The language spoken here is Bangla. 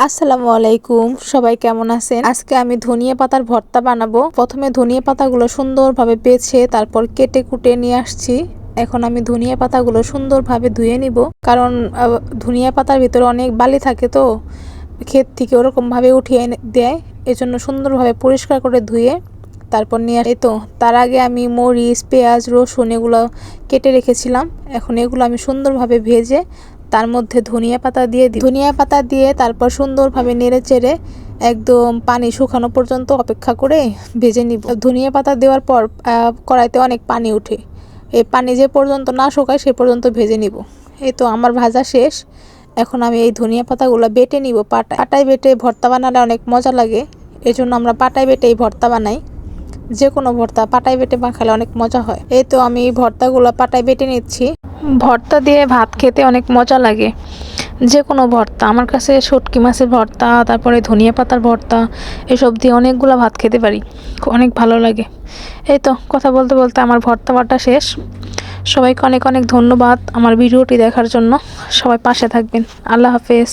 আসসালামু আলাইকুম, সবাই কেমন আছেন? আজকে আমি ধনিয়া পাতার ভর্তা বানাবো। প্রথমে ধনিয়া পাতাগুলো সুন্দরভাবে বেছে তারপর কেটে কুটে নিয়ে আসছি। এখন আমি ধনিয়া পাতাগুলো সুন্দরভাবে ধুয়ে নিব, কারণ ধনিয়া পাতার ভিতরে অনেক বালি থাকে, তো ক্ষেত থেকে ওরকম ভাবে উঠিয়ে দেয়। এজন্য সুন্দরভাবে পরিষ্কার করে ধুয়ে তারপর নিয়ে আসি। তো তার আগে আমি মরিচ, পেঁয়াজ, রসুন এগুলো কেটে রেখেছিলাম। এখন এগুলো আমি সুন্দরভাবে ভেজে তার মধ্যে ধনিয়া পাতা দিয়ে দিই। ধনিয়া পাতা দিয়ে তারপর সুন্দরভাবে নেড়ে চেড়ে একদম পানি শুকানো পর্যন্ত অপেক্ষা করে ভেজে নিব। ধনিয়া পাতা দেওয়ার পর কড়াইতে অনেক পানি ওঠে। এই পানি যে পর্যন্ত না শুকায় সে পর্যন্ত ভেজে নিব। এই তো আমার ভাজা শেষ। এখন আমি এই ধনিয়া পাতাগুলো বেটে নিব। পাটায় বেটে ভর্তা বানালে অনেক মজা লাগে, এজন্য আমরা পাটায় বেটে এই ভর্তা বানাই। যে কোনো ভর্তা পাটায় বেটে মাখালে অনেক মজা হয়। এই তো আমি ভর্তাগুলো পাটায় বেটে নিচ্ছি। ভর্তা দিয়ে ভাত খেতে অনেক মজা লাগে। যে কোনো ভর্তা, আমার কাছে শুটকি মাছের ভর্তা, তারপরে ধনিয়া পাতার ভর্তা, এসব দিয়ে অনেকগুলো ভাত খেতে পারি, অনেক ভালো লাগে। এই তো কথা বলতে বলতে আমার ভর্তা বাটা শেষ। সবাইকে অনেক অনেক ধন্যবাদ আমার ভিডিওটি দেখার জন্য। সবাই পাশে থাকবেন। আল্লাহ হাফেজ।